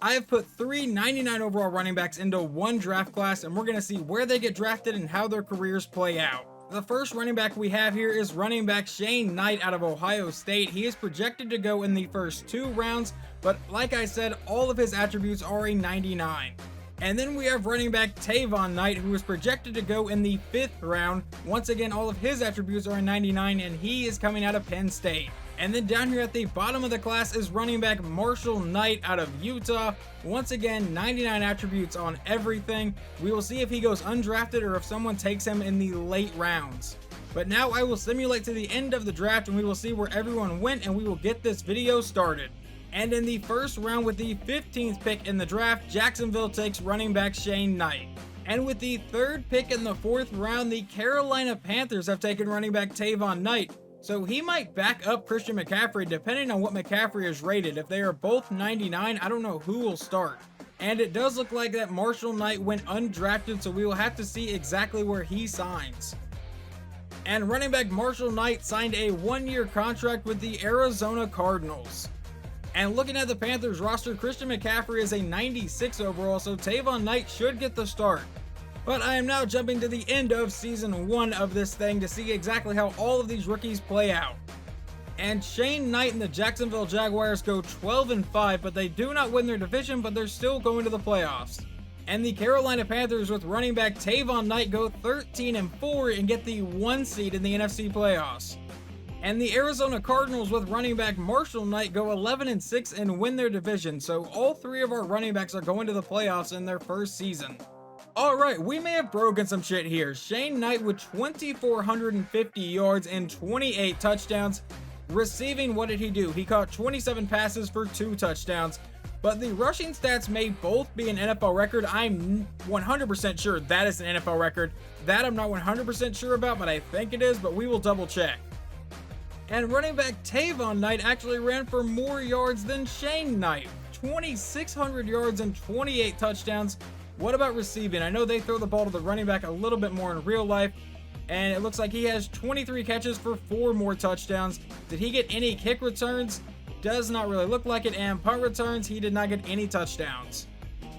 I have put 3 99 overall running backs into one draft class, and we're going to see where they get drafted and how their careers play out. The first running back we have here is running back Shane Knight out of Ohio State. He is projected to go in the first 2 rounds, but like I said, all of his attributes are a 99. And then we have running back Tavon Knight, who is projected to go in the 5th round. Once again, all of his attributes are a 99, and he is coming out of Penn State. And then down here at the bottom of the class is running back Marshall Knight out of Utah. Once again, 99 attributes on everything. We will see if he goes undrafted or if someone takes him in the late rounds. But now I will simulate to the end of the draft and we will see where everyone went and we will get this video started. And in the first round with the 15th pick in the draft, Jacksonville takes running back Shane Knight. And with the 3rd pick in the 4th round, the Carolina Panthers have taken running back Tavon Knight. So he might back up Christian McCaffrey depending on what McCaffrey is rated. If they are both 99, I don't know who will start. And it does look like that Marshall Knight went undrafted, so we will have to see exactly where he signs. And running back Marshall Knight signed a 1-year contract with the Arizona Cardinals. And looking at the Panthers roster, Christian McCaffrey is a 96 overall, so Tavon Knight should get the start. But I am now jumping to the end of season 1 of this thing to see exactly how all of these rookies play out. And Shane Knight and the Jacksonville Jaguars go 12-5, but they do not win their division, but they're still going to the playoffs. And the Carolina Panthers with running back Tavon Knight go 13-4 and get the 1 seed in the NFC playoffs. And the Arizona Cardinals with running back Marshall Knight go 11-6 and win their division, so all 3 of our running backs are going to the playoffs in their first season. Alright, we may have broken some shit here. Shane Knight with 2,450 yards and 28 touchdowns. Receiving, what did he do? He caught 27 passes for 2 touchdowns. But the rushing stats may both be an NFL record. I'm 100% sure that is an NFL record. That I'm not 100% sure about, but I think it is, but we will double check. And running back Tavon Knight actually ran for more yards than Shane Knight. 2,600 yards and 28 touchdowns. What about receiving? I know they throw the ball to the running back a little bit more in real life, and it looks like he has 23 catches for 4 more touchdowns. Did he get any kick returns? Does not really look like it. And punt returns, he did not get any touchdowns.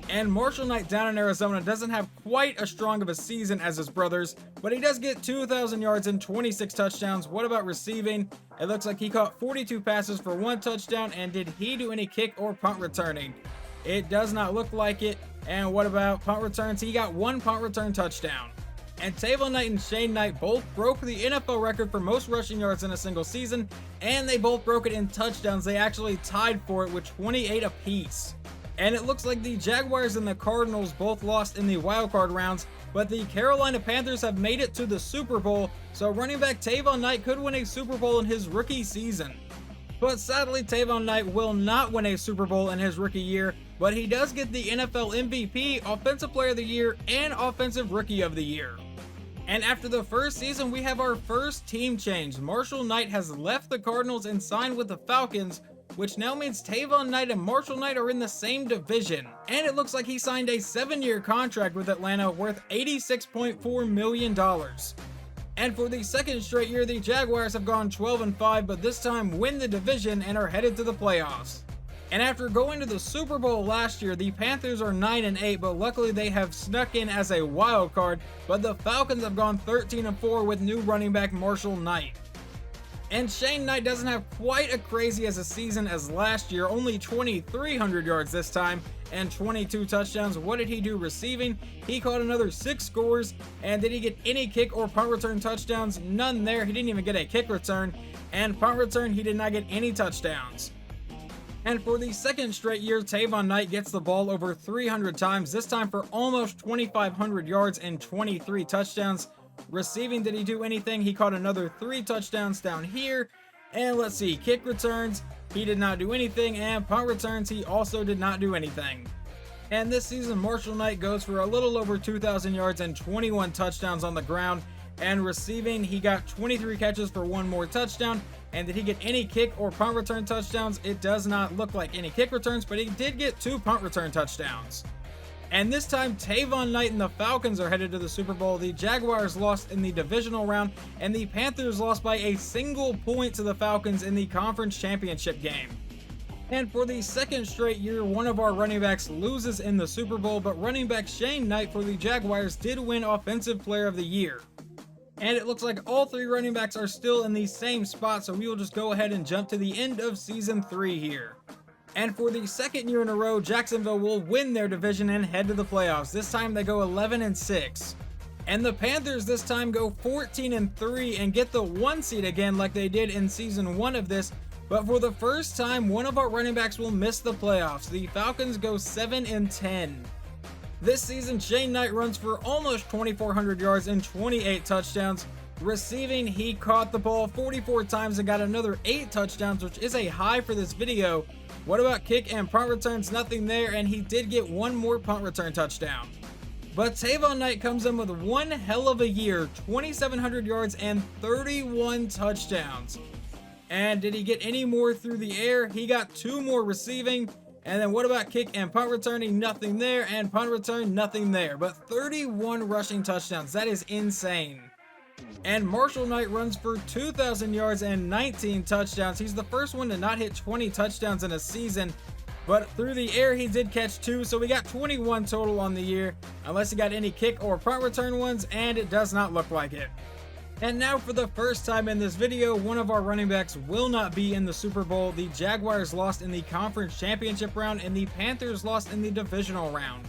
And Marshall Knight down in Arizona doesn't have quite as strong of a season as his brothers, but he does get 2,000 yards and 26 touchdowns. What about receiving? It looks like he caught 42 passes for 1 touchdown, and did he do any kick or punt returning? It does not look like it. And what about punt returns? He got 1 punt return touchdown. And Tavon Knight and Shane Knight both broke the NFL record for most rushing yards in a single season, and they both broke it in touchdowns. They actually tied for it with 28 apiece. And it looks like the Jaguars and the Cardinals both lost in the wildcard rounds, but the Carolina Panthers have made it to the Super Bowl, so running back Tavon Knight could win a Super Bowl in his rookie season. But sadly, Tavon Knight will not win a Super Bowl in his rookie year, but he does get the NFL MVP, Offensive Player of the Year, and Offensive Rookie of the Year. And after the first season, we have our first team change. Marshall Knight has left the Cardinals and signed with the Falcons, which now means Tavon Knight and Marshall Knight are in the same division. And it looks like he signed a 7-year contract with Atlanta worth $86.4 million. And for the second straight year, the Jaguars have gone 12-5, but this time win the division and are headed to the playoffs. And after going to the Super Bowl last year, the Panthers are 9-8, but luckily they have snuck in as a wild card, but the Falcons have gone 13-4 with new running back Marshall Knight. And Shane Knight doesn't have quite as crazy as a season as last year, only 2,300 yards this time and 22 touchdowns. What did he do receiving? He caught another 6 scores. And did he get any kick or punt return touchdowns? None there. He didn't even get a kick return. And punt return, he did not get any touchdowns. And for the second straight year, Tavon Knight gets the ball over 300 times, this time for almost 2,500 yards and 23 touchdowns. Receiving, did he do anything? He caught another 3 touchdowns down here. And let's see, kick returns, he did not do anything, and punt returns, he also did not do anything. And this season, Marshall Knight goes for a little over 2,000 yards and 21 touchdowns on the ground. And receiving, he got 23 catches for 1 more touchdown. And did he get any kick or punt return touchdowns? It does not look like any kick returns, but he did get 2 punt return touchdowns. And this time, Tavon Knight and the Falcons are headed to the Super Bowl. The Jaguars lost in the divisional round, and the Panthers lost by a single point to the Falcons in the conference championship game. And for the second straight year, one of our running backs loses in the Super Bowl, but running back Shane Knight for the Jaguars did win Offensive Player of the Year. And it looks like all three running backs are still in the same spot, so we will just go ahead and jump to the end of Season 3 here. And for the second year in a row, Jacksonville will win their division and head to the playoffs. This time they go 11-6. And the Panthers this time go 14-3 and get the 1 seed again like they did in Season 1 of this. But for the first time, one of our running backs will miss the playoffs. The Falcons go 7-10. This season, Shane Knight runs for almost 2,400 yards and 28 touchdowns. Receiving, he caught the ball 44 times and got another 8 touchdowns, which is a high for this video. What about kick and punt returns? Nothing there, and he did get one more punt return touchdown. But Tavon Knight comes in with one hell of a year, 2,700 yards and 31 touchdowns. And did he get any more through the air? He got 2 more receiving. And then what about kick and punt returning? Nothing there. And punt return, nothing there. But 31 rushing touchdowns. That is insane. And Marshall Knight runs for 2,000 yards and 19 touchdowns. He's the first one to not hit 20 touchdowns in a season. But through the air, he did catch 2. So we got 21 total on the year. Unless he got any kick or punt return ones. And it does not look like it. And now for the first time in this video, one of our running backs will not be in the Super Bowl. The Jaguars lost in the conference championship round and the Panthers lost in the divisional round.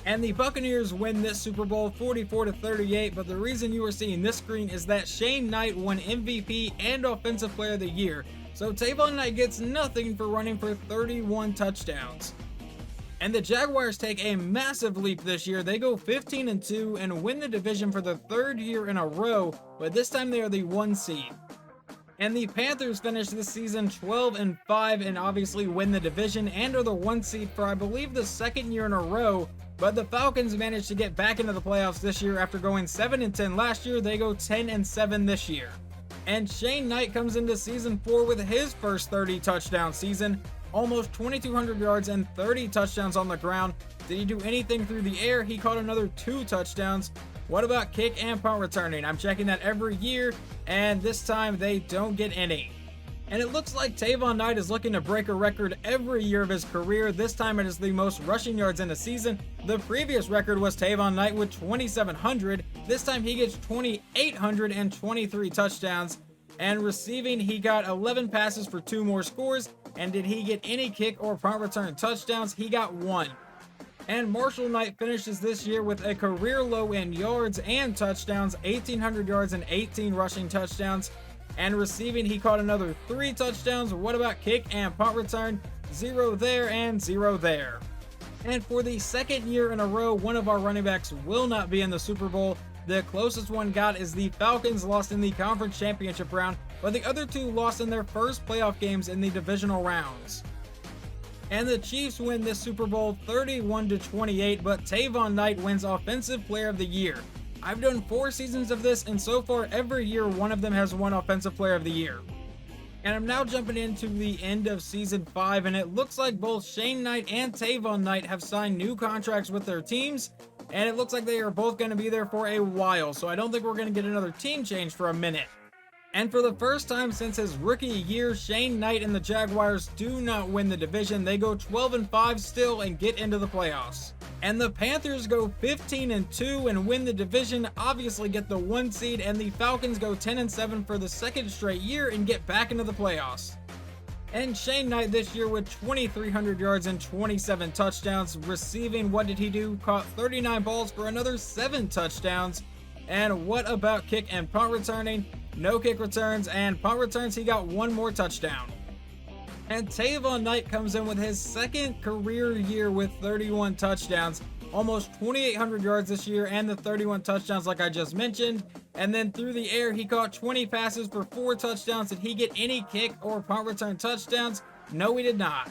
And the Buccaneers win this Super Bowl 44-38, but the reason you are seeing this screen is that Shane Knight won MVP and Offensive Player of the Year. So Tavon Knight gets nothing for running for 31 touchdowns. And the Jaguars take a massive leap this year. They go 15-2 and win the division for the 3rd year in a row, but this time they are the 1 seed. And the Panthers finish this season 12-5 and obviously win the division and are the 1 seed for I believe the 2nd year in a row, but the Falcons managed to get back into the playoffs this year after going 7-10 last year. They go 10-7 this year. And Shane Knight comes into season 4 with his first 30 touchdown season. Almost 2,200 yards and 30 touchdowns on the ground. Did he do anything through the air? He caught another 2 touchdowns. What about kick and punt returning? I'm checking that every year, and this time they don't get any. And it looks like Tavon Knight is looking to break a record every year of his career. This time it is the most rushing yards in a season. The previous record was Tavon Knight with 2,700. This time he gets 2,823 touchdowns. And receiving, he got 11 passes for 2 more scores. And did he get any kick or punt return touchdowns? He got 1. And Marshall Knight finishes this year with a career low in yards and touchdowns, 1,800 yards and 18 rushing touchdowns. And receiving, he caught another 3 touchdowns. What about kick and punt return? 0 there and 0 there. And for the 2nd year in a row, one of our running backs will not be in the Super Bowl. The closest one got is the Falcons lost in the conference championship round, but the other 2 lost in their first playoff games in the divisional rounds. And the Chiefs win this Super Bowl 31-28, but Tavon Knight wins Offensive Player of the Year. I've done 4 seasons of this, and so far every year one of them has won Offensive Player of the Year. And I'm now jumping into the end of Season 5, and it looks like both Shane Knight and Tavon Knight have signed new contracts with their teams, and it looks like they are both going to be there for a while, so I don't think we're going to get another team change for a minute. And for the first time since his rookie year, Shane Knight and the Jaguars do not win the division. They go 12-5 still and get into the playoffs. And the Panthers go 15-2 and win the division, obviously get the 1 seed, and the Falcons go 10-7 for the 2nd straight year and get back into the playoffs. And Shane Knight this year with 2,300 yards and 27 touchdowns. Receiving, what did he do? Caught 39 balls for another 7 touchdowns. And what about kick and punt returning? No kick returns, and punt returns, he got 1 more touchdown. And Tavon Knight comes in with his 2nd career year with 31 touchdowns. Almost 2,800 yards this year and the 31 touchdowns like I just mentioned. And then through the air, he caught 20 passes for 4 touchdowns. Did he get any kick or punt return touchdowns? No, he did not.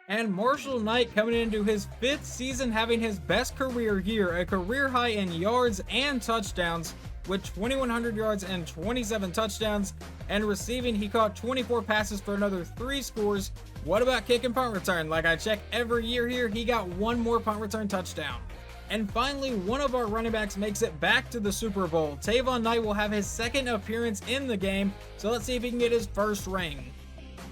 And Marshall Knight coming into his 5th season having his best career year, a career high in yards and touchdowns with 2,100 yards and 27 touchdowns. And receiving, he caught 24 passes for another 3 scores. What about kick and punt return? Like I check every year here, he got 1 more punt return touchdown. And finally, one of our running backs makes it back to the Super Bowl. Tavon Knight will have his 2nd appearance in the game, so let's see if he can get his 1st ring.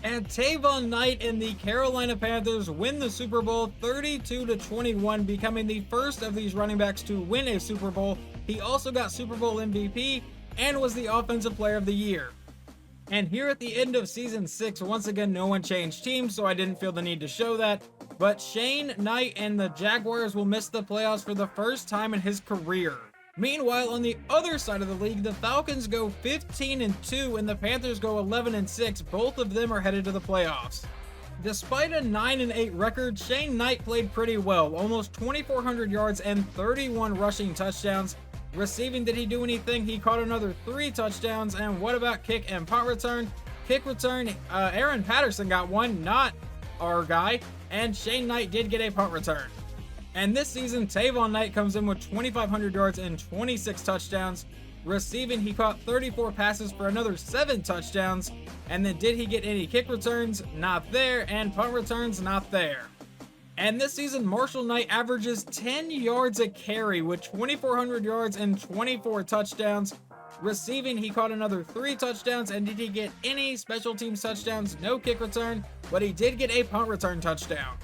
And Tavon Knight and the Carolina Panthers win the Super Bowl 32-21, becoming the first of these running backs to win a Super Bowl. He also got Super Bowl MVP and was the Offensive Player of the Year. And here at the end of Season 6, once again, no one changed teams, so I didn't feel the need to show that. But Shane Knight and the Jaguars will miss the playoffs for the first time in his career. Meanwhile, on the other side of the league, the Falcons go 15-2 and the Panthers go 11-6. Both of them are headed to the playoffs. Despite a 9-8 record, Shane Knight played pretty well, almost 2,400 yards and 31 rushing touchdowns. Receiving, did he do anything? He caught another 3 touchdowns. And what about kick and punt return? Kick return, Aaron Patterson got one, not our guy, and Shane Knight did get a punt return. And this season, Tavon Knight comes in with 2,500 yards and 26 touchdowns. Receiving, he caught 34 passes for another 7 touchdowns. And then did he get any kick returns? Not there. And punt returns? Not there. And this season, Marshall Knight averages 10 yards a carry with 2,400 yards and 24 touchdowns. Receiving, he caught another 3 touchdowns. And did he get any special teams touchdowns? No kick return, but he did get a punt return touchdown.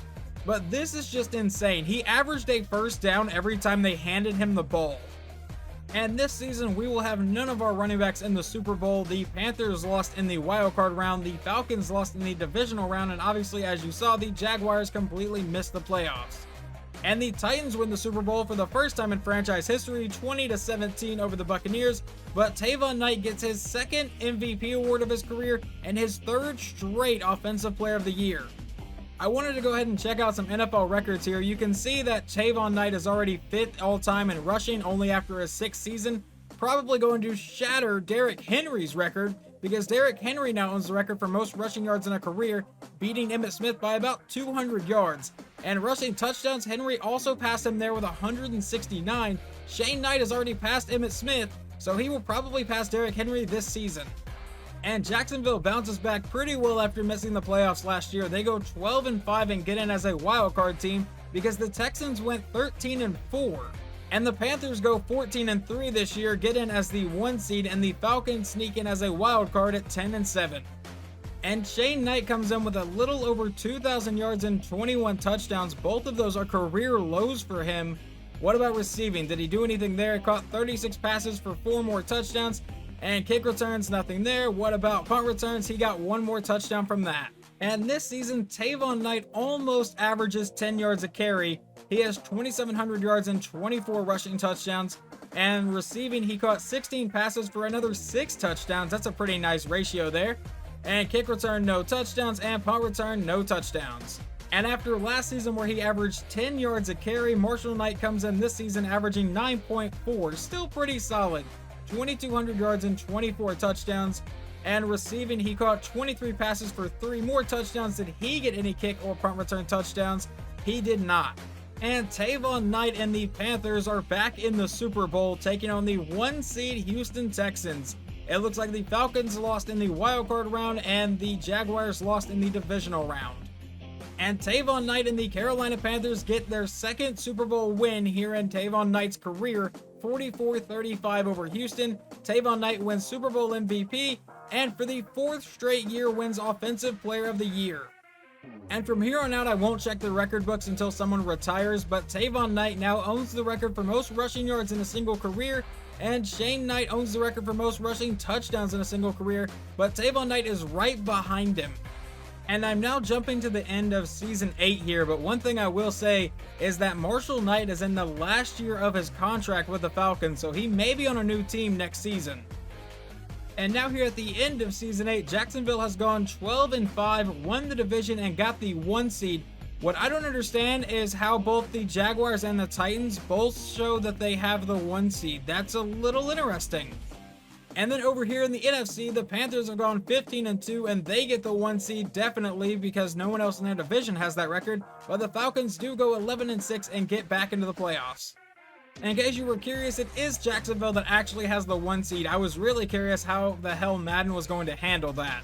But this is just insane. He averaged a first down every time they handed him the ball. And this season, we will have none of our running backs in the Super Bowl. The Panthers lost in the wildcard round, the Falcons lost in the divisional round, and obviously, as you saw, the Jaguars completely missed the playoffs. And the Titans win the Super Bowl for the first time in franchise history, 20-17 over the Buccaneers. But Tavon Knight gets his second MVP award of his career and his 3rd straight Offensive Player of the Year. I wanted to go ahead and check out some NFL records here. You can see that Tavon Knight is already 5th all-time in rushing only after his 6th season, probably going to shatter Derrick Henry's record, because Derrick Henry now owns the record for most rushing yards in a career, beating Emmitt Smith by about 200 yards. And rushing touchdowns, Henry also passed him there with 169. Shane Knight has already passed Emmitt Smith, so he will probably pass Derrick Henry this season. And Jacksonville bounces back pretty well after missing the playoffs last year. They go 12-5 and get in as a wild card team because the Texans went 13-4. And the Panthers go 14-3 this year, get in as the 1 seed, and the Falcons sneak in as a wild card at 10-7. And Shane Knight comes in with a little over 2,000 yards and 21 touchdowns. Both of those are career lows for him. What about receiving? Did he do anything there? Caught 36 passes for 4 more touchdowns. And kick returns, nothing there. What about punt returns? He got 1 more touchdown from that. And this season, Tavon Knight almost averages 10 yards a carry. He has 2,700 yards and 24 rushing touchdowns. And receiving, he caught 16 passes for another 6 touchdowns. That's a pretty nice ratio there. And kick return, no touchdowns. And punt return, no touchdowns. And after last season where he averaged 10 yards a carry, Marshall Knight comes in this season averaging 9.4. Still pretty solid. 2,200 yards and 24 touchdowns. And receiving, he caught 23 passes for 3 more touchdowns. Did he get any kick or punt return touchdowns? He did not. And Tavon Knight and the Panthers are back in the Super Bowl, taking on the 1 seed Houston Texans. It looks like the Falcons lost in the wildcard round and the Jaguars lost in the divisional round. And Tavon Knight and the Carolina Panthers get their 2nd Super Bowl win here in Tavon Knight's career, 44-35 over Houston. Tavon Knight wins Super Bowl MVP, and for the 4th straight year wins Offensive Player of the Year. And from here on out, I won't check the record books until someone retires, but Tavon Knight now owns the record for most rushing yards in a single career, and Shane Knight owns the record for most rushing touchdowns in a single career, but Tavon Knight is right behind him. And I'm now jumping to the end of Season 8 here, but one thing I will say is that Marshall Knight is in the last year of his contract with the Falcons, so he may be on a new team next season. And now here at the end of Season 8, Jacksonville has gone 12-5, won the division, and got the 1 seed. What I don't understand is how both the Jaguars and the Titans both show that they have the 1 seed. That's a little interesting. And then over here in the NFC, the Panthers have gone 15-2, and they get the 1 seed definitely because no one else in their division has that record. But the Falcons do go 11-6 and get back into the playoffs. And in case you were curious, it is Jacksonville that actually has the 1 seed. I was really curious how the hell Madden was going to handle that.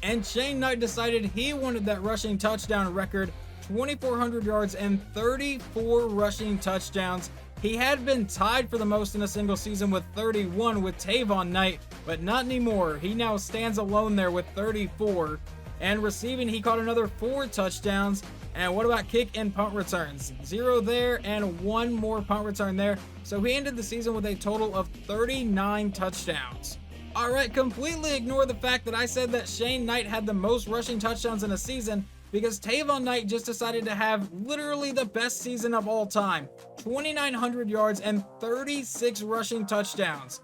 And Shane Knight decided he wanted that rushing touchdown record, 2,400 yards and 34 rushing touchdowns. He had been tied for the most in a single season with 31 with Tavon Knight, but not anymore. He now stands alone there with 34. And receiving, he caught another 4 touchdowns. And what about kick and punt returns? 0 there and 1 more punt return there. So he ended the season with a total of 39 touchdowns. Alright, completely ignore the fact that I said that Shane Knight had the most rushing touchdowns in a season, because Tavon Knight just decided to have literally the best season of all time. 2,900 yards and 36 rushing touchdowns.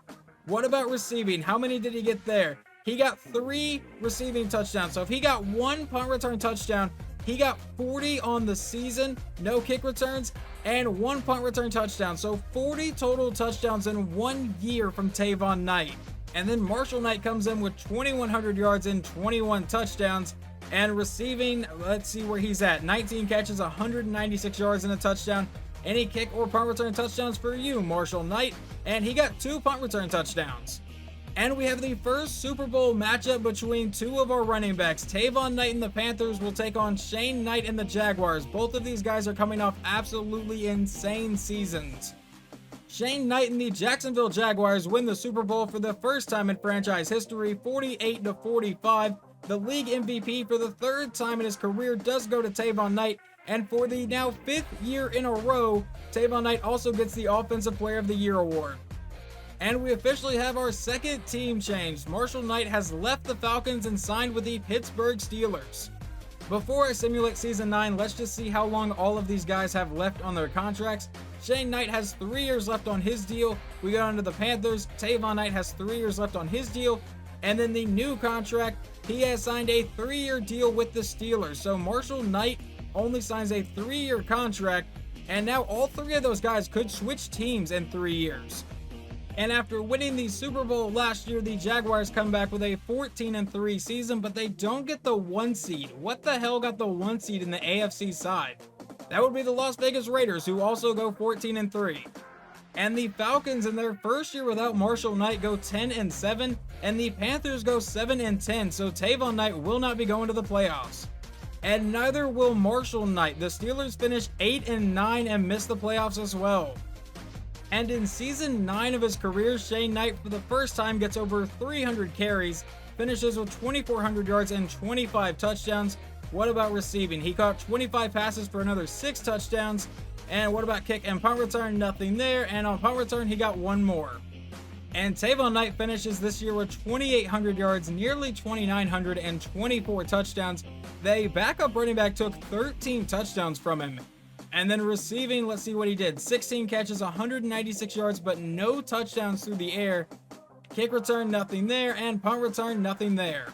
What about receiving? How many did he get there? He got 3 receiving touchdowns. So if he got 1 punt return touchdown, he got 40 on the season, no kick returns, and 1 punt return touchdown. So 40 total touchdowns in 1 year from Tavon Knight. And then Marshall Knight comes in with 2,100 yards and 21 touchdowns. And receiving, let's see where he's at. 19 catches, 196 yards and a touchdown. Any kick or punt return touchdowns for you, Marshall Knight? And he got 2 punt return touchdowns. And we have the first Super Bowl matchup between 2 of our running backs. Tavon Knight and the Panthers will take on Shane Knight and the Jaguars. Both of these guys are coming off absolutely insane seasons. Shane Knight and the Jacksonville Jaguars win the Super Bowl for the first time in franchise history, 48-45. The league MVP for the 3rd time in his career does go to Tavon Knight, and for the now 5th year in a row, Tavon Knight also gets the Offensive Player of the Year award. And we officially have our second team change. Marshall Knight has left the Falcons and signed with the Pittsburgh Steelers. Before I simulate Season 9, let's just see how long all of these guys have left on their contracts. Shane Knight has 3 years left on his deal. We go on to the Panthers. Tavon Knight has 3 years left on his deal. And then the new contract, he has signed a 3-year deal with the Steelers. So Marshall Knight only signs a 3-year contract. And now all 3 of those guys could switch teams in 3 years. And after winning the Super Bowl last year, the Jaguars come back with a 14-3 season, but they don't get the 1 seed. What the hell got the 1 seed in the AFC side? That would be the Las Vegas Raiders, who also go 14-3. And the Falcons in their first year without Marshall Knight go 10-7, and the Panthers go 7-10, so Tavon Knight will not be going to the playoffs. And neither will Marshall Knight. The Steelers finish 8-9 and miss the playoffs as well. And in Season 9 of his career, Shane Knight for the first time gets over 300 carries, finishes with 2,400 yards and 25 touchdowns. What about receiving? He caught 25 passes for another 6 touchdowns. And what about kick and punt return? Nothing there. And on punt return, he got 1 more. And Tavon Knight finishes this year with 2,800 yards, nearly 2,900, and 24 touchdowns. The backup running back took 13 touchdowns from him. And then receiving, let's see what he did. 16 catches, 196 yards, but no touchdowns through the air. Kick return, nothing there. And punt return, nothing there.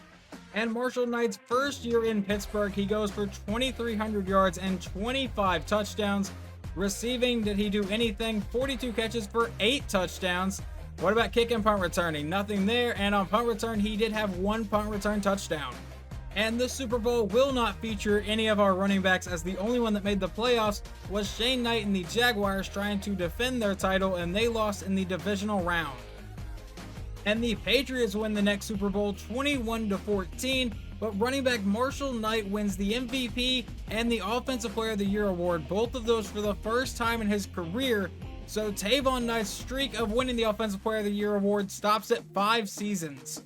And Marshall Knight's first year in Pittsburgh, he goes for 2,300 yards and 25 touchdowns. Receiving, did he do anything? 42 catches for 8 touchdowns. What about kick and punt returning? Nothing there. And on punt return, he did have 1 punt return touchdown. And this Super Bowl will not feature any of our running backs, as the only one that made the playoffs was Shane Knight and the Jaguars trying to defend their title, and they lost in the divisional round. And the Patriots win the next Super Bowl 21-14, but running back Marshall Knight wins the MVP and the Offensive Player of the Year award, both of those for the first time in his career. So Tavon Knight's streak of winning the Offensive Player of the Year award stops at 5 seasons.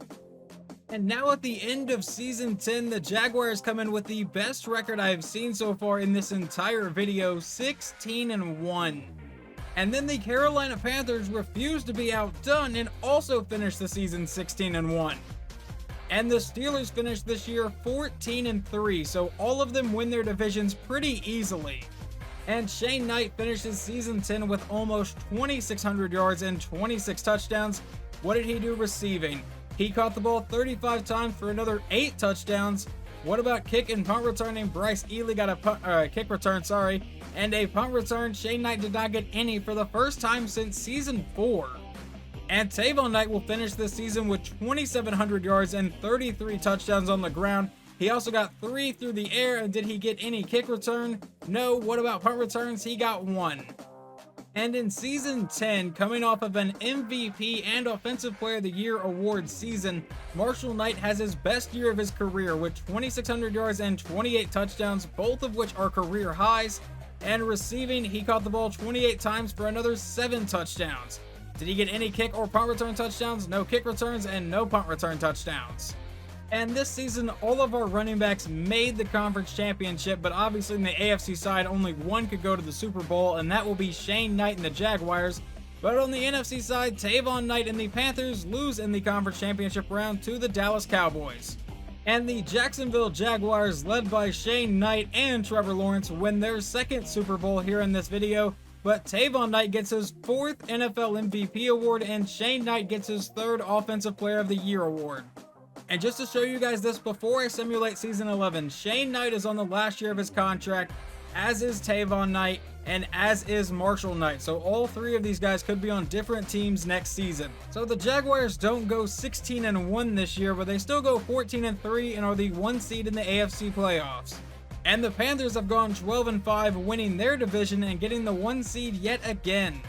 And now at the end of Season 10, the Jaguars come in with the best record I have seen so far in this entire video, 16-1. And then the Carolina Panthers refuse to be outdone and also finish the season 16-1. And the Steelers finish this year 14-3, so all of them win their divisions pretty easily. And Shane Knight finishes Season 10 with almost 2,600 yards and 26 touchdowns. What did he do receiving? He caught the ball 35 times for another 8 touchdowns. What about kick and punt returning? Bryce Ely got a kick return, and a punt return. Shane Knight did not get any for the first time since Season 4. And Tavon Knight will finish this season with 2,700 yards and 33 touchdowns on the ground. He also got 3 through the air, and did he get any kick return? No. What about punt returns? He got 1. And in Season 10, coming off of an MVP and Offensive Player of the Year award season, Marshall Knight has his best year of his career with 2,600 yards and 28 touchdowns, both of which are career highs. And receiving, he caught the ball 28 times for another 7 touchdowns. Did he get any kick or punt return touchdowns? No kick returns and no punt return touchdowns. And this season, all of our running backs made the conference championship, but obviously in the AFC side, only one could go to the Super Bowl, and that will be Shane Knight and the Jaguars. But on the NFC side, Tavon Knight and the Panthers lose in the conference championship round to the Dallas Cowboys. And the Jacksonville Jaguars, led by Shane Knight and Trevor Lawrence, win their second Super Bowl here in this video. But Tavon Knight gets his fourth NFL MVP award, and Shane Knight gets his third Offensive Player of the Year award. And just to show you guys this before I simulate Season 11, Shane Knight is on the last year of his contract, as is Tavon Knight, and as is Marshall Knight. So all three of these guys could be on different teams next season. So the Jaguars don't go 16-1 this year, but they still go 14-3 and are the 1 seed in the AFC playoffs. And the Panthers have gone 12-5, winning their division and getting the 1 seed yet again.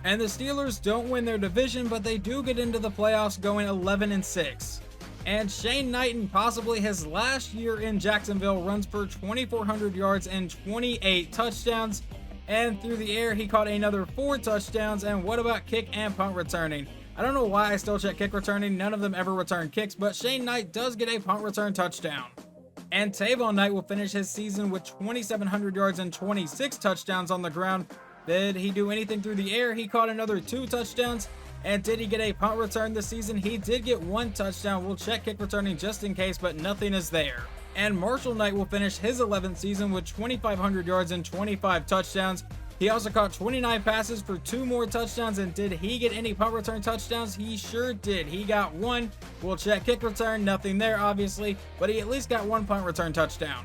And the Steelers don't win their division, but they do get into the playoffs going 11-6. And Shane Knight, in possibly his last year in Jacksonville, runs for 2,400 yards and 28 touchdowns. And through the air, he caught another 4 touchdowns. And what about kick and punt returning? I don't know why I still check kick returning. None of them ever return kicks, but Shane Knight does get a punt return touchdown. And Tavon Knight will finish his season with 2,700 yards and 26 touchdowns on the ground. Did he do anything through the air? He caught another 2 touchdowns. And did he get a punt return this season? He did get 1 touchdown. We'll check kick returning just in case, but nothing is there. And Marshall Knight will finish his 11th season with 2,500 yards and 25 touchdowns. He also caught 29 passes for 2 more touchdowns. And did he get any punt return touchdowns? He sure did. He got 1. We'll check kick return. Nothing there, obviously, but he at least got 1 punt return touchdown.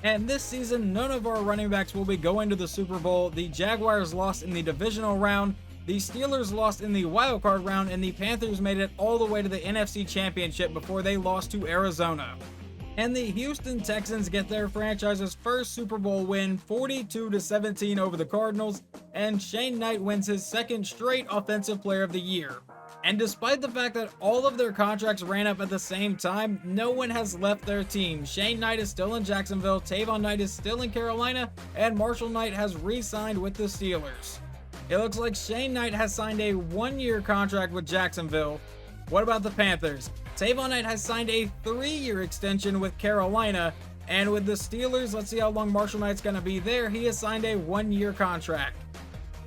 And this season, none of our running backs will be going to the Super Bowl. The Jaguars lost in the divisional round. The Steelers lost in the wildcard round, and the Panthers made it all the way to the NFC Championship before they lost to Arizona. And the Houston Texans get their franchise's first Super Bowl win, 42-17 over the Cardinals, and Shane Knight wins his second straight Offensive Player of the Year. And despite the fact that all of their contracts ran up at the same time, no one has left their team. Shane Knight is still in Jacksonville, Tavon Knight is still in Carolina, and Marshall Knight has re-signed with the Steelers. It looks like Shane Knight has signed a 1-year contract with Jacksonville. What about the Panthers? Tavon Knight has signed a 3-year extension with Carolina. And with the Steelers, let's see how long Marshall Knight's going to be there. He has signed a 1-year contract.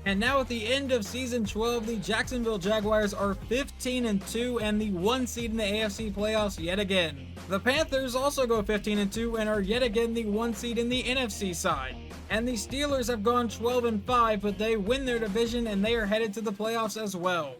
And now at the end of Season 12, the Jacksonville Jaguars are 15-2 and the 1 seed in the AFC playoffs yet again. The Panthers also go 15-2 and are yet again the 1 seed in the NFC side. And the Steelers have gone 12-5, but they win their division and they are headed to the playoffs as well.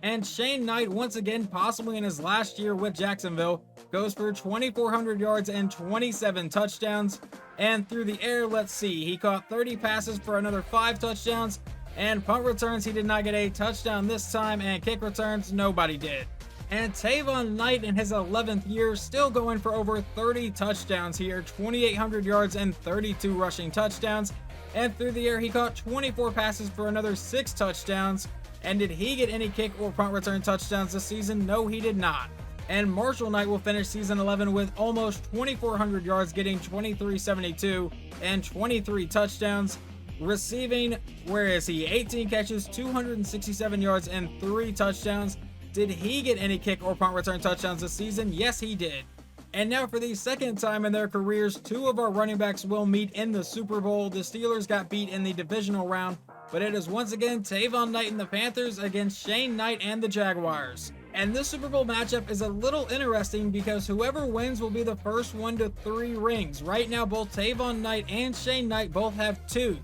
And Shane Knight, once again, possibly in his last year with Jacksonville, goes for 2,400 yards and 27 touchdowns. And through the air, let's see, he caught 30 passes for another 5 touchdowns. And punt returns, he did not get a touchdown this time, and kick returns, nobody did. And Tavon Knight in his 11th year, still going for over 30 touchdowns here, 2,800 yards and 32 rushing touchdowns. And through the air, he caught 24 passes for another 6 touchdowns. And did he get any kick or punt return touchdowns this season? No, he did not. And Marshall Knight will finish Season 11 with almost 2,400 yards, getting 2,372 and 23 touchdowns. Receiving, where is he? 18 catches, 267 yards, and 3 touchdowns. Did he get any kick or punt return touchdowns this season? Yes, he did. And now for the second time in their careers, 2 of our running backs will meet in the Super Bowl. The Steelers got beat in the divisional round, but it is once again Tavon Knight and the Panthers against Shane Knight and the Jaguars. And this Super Bowl matchup is a little interesting because whoever wins will be the first one to 3 rings. Right now, both Tavon Knight and Shane Knight both have 2.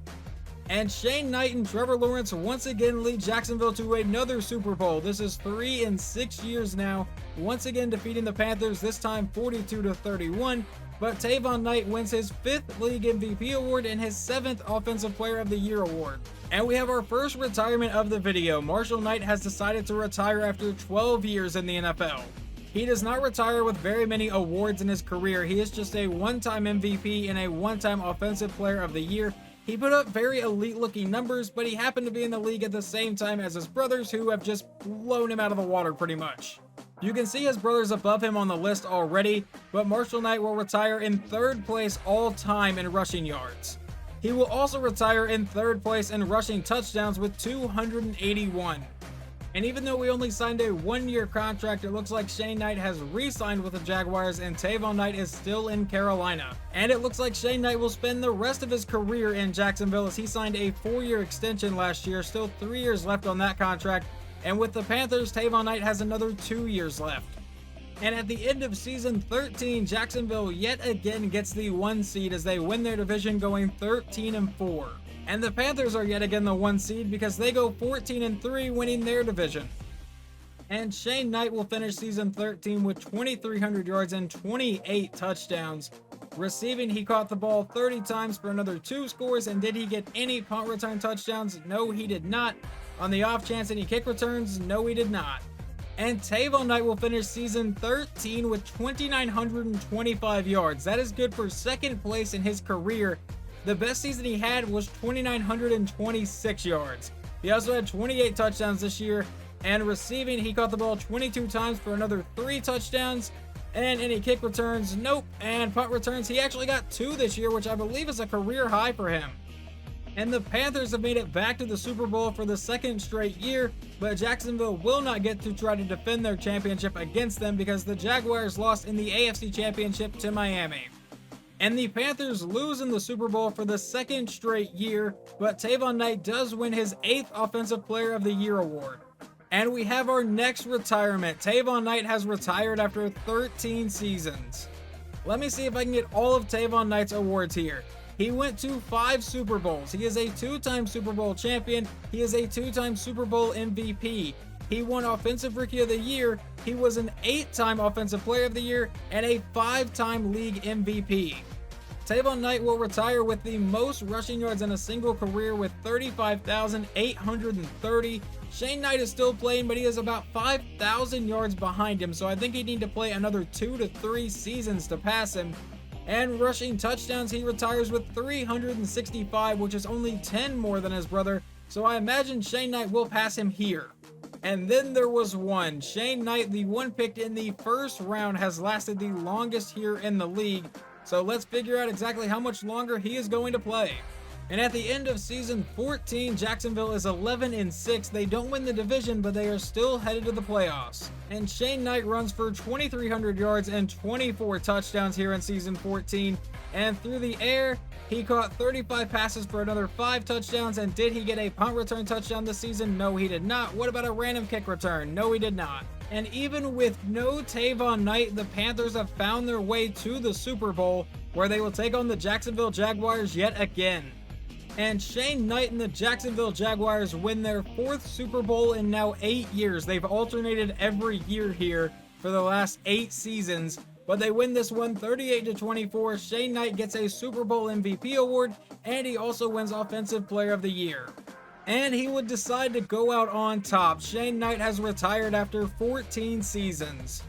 And Shane Knight and Trevor Lawrence once again lead Jacksonville to another Super Bowl. This is 3 in 6 years now, once again defeating the Panthers, this time 42-31. But Tavon Knight wins his 5th league MVP award and his 7th Offensive Player of the Year award. And we have our first retirement of the video. Marshall Knight has decided to retire after 12 years in the NFL. He does not retire with very many awards in his career. He is just a one-time MVP and a one-time Offensive Player of the Year. He put up very elite looking numbers, but he happened to be in the league at the same time as his brothers, who have just blown him out of the water pretty much. You can see his brothers above him on the list already, but Marshall Knight will retire in 3rd place all time in rushing yards. He will also retire in 3rd place in rushing touchdowns with 281. And even though we only signed a 1-year contract, it looks like Shane Knight has re-signed with the Jaguars and Tavon Knight is still in Carolina. And it looks like Shane Knight will spend the rest of his career in Jacksonville as he signed a 4-year extension last year, still 3 years left on that contract. And with the Panthers, Tavon Knight has another 2 years left. And at the end of season 13, Jacksonville yet again gets the 1 seed as they win their division going 13-4. And the Panthers are yet again the 1 seed because they go 14-3, winning their division. And Shane Knight will finish season 13 with 2,300 yards and 28 touchdowns. Receiving, he caught the ball 30 times for another 2 scores. And did he get any punt return touchdowns? No, he did not. On the off chance any kick returns? No, he did not. And Tavon Knight will finish season 13 with 2,925 yards. That is good for second place in his career. The best season he had was 2,926 yards. He also had 28 touchdowns this year. And receiving, he caught the ball 22 times for another 3 touchdowns. And any kick returns? Nope. And punt returns, he actually got 2 this year, which I believe is a career high for him. And the Panthers have made it back to the Super Bowl for the 2nd straight year, but Jacksonville will not get to try to defend their championship against them because the Jaguars lost in the AFC Championship to Miami. And the Panthers lose in the Super Bowl for the 2nd straight year, but Tavon Knight does win his 8th Offensive Player of the Year award. And we have our next retirement. Tavon Knight has retired after 13 seasons. Let me see if I can get all of Tavon Knight's awards here. He went to 5 Super Bowls. He is a 2-time Super Bowl champion. He is a 2-time Super Bowl MVP. He won Offensive Rookie of the Year. He was an 8-time Offensive Player of the Year and a 5-time League MVP. Tavon Knight will retire with the most rushing yards in a single career with 35,830. Shane Knight is still playing, but he is about 5,000 yards behind him, so I think he'd need to play another 2 to 3 seasons to pass him. And rushing touchdowns, he retires with 365, which is only 10 more than his brother, so I imagine Shane Knight will pass him here. And then there was one. Shane Knight, the one picked in the 1st round, has lasted the longest here in the league. So let's figure out exactly how much longer he is going to play. And at the end of season 14, Jacksonville is 11-6. They don't win the division, but they are still headed to the playoffs. And Shane Knight runs for 2,300 yards and 24 touchdowns here in season 14. And through the air, he caught 35 passes for another 5 touchdowns. And did he get a punt return touchdown this season? No, he did not. What about a random kick return? No, he did not. And even with no Tavon Knight, the Panthers have found their way to the Super Bowl, where they will take on the Jacksonville Jaguars yet again. And Shane Knight and the Jacksonville Jaguars win their 4th Super Bowl in now 8 years. They've alternated every year here for the last 8 seasons, but they win this one 38-24. Shane Knight gets a Super Bowl MVP award, and he also wins Offensive Player of the Year. And he would decide to go out on top. Shane Knight has retired after 14 seasons.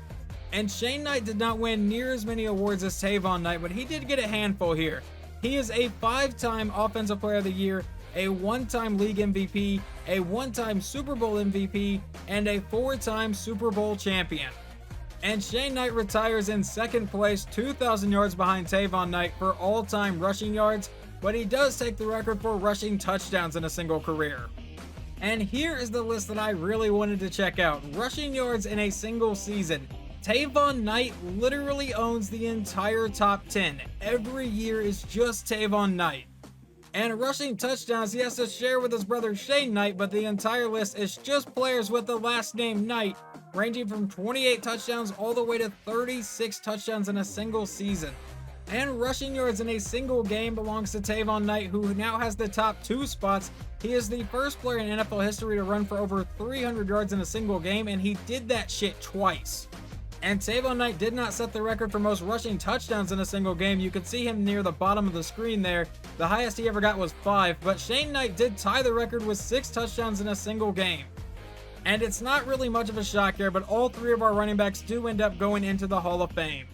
And Shane Knight did not win near as many awards as Tavon Knight, but he did get a handful here. He is a 5-time Offensive Player of the Year, a 1-time League MVP, a 1-time Super Bowl MVP, and a 4-time Super Bowl champion. And Shane Knight retires in 2nd place, 2,000 yards behind Tavon Knight for all-time rushing yards, but he does take the record for rushing touchdowns in a single career. And here is the list that I really wanted to check out. Rushing yards in a single season. Tavon Knight literally owns the entire top 10. Every year is just Tavon Knight. And rushing touchdowns, he has to share with his brother Shane Knight, but the entire list is just players with the last name Knight, ranging from 28 touchdowns all the way to 36 touchdowns in a single season. And rushing yards in a single game belongs to Tavon Knight, who now has the top 2 spots. He is the first player in NFL history to run for over 300 yards in a single game, and he did that shit twice. And Tavon Knight did not set the record for most rushing touchdowns in a single game. You can see him near the bottom of the screen there. The highest he ever got was 5, but Shane Knight did tie the record with 6 touchdowns in a single game. And it's not really much of a shock here, but all 3 of our running backs do end up going into the Hall of Fame.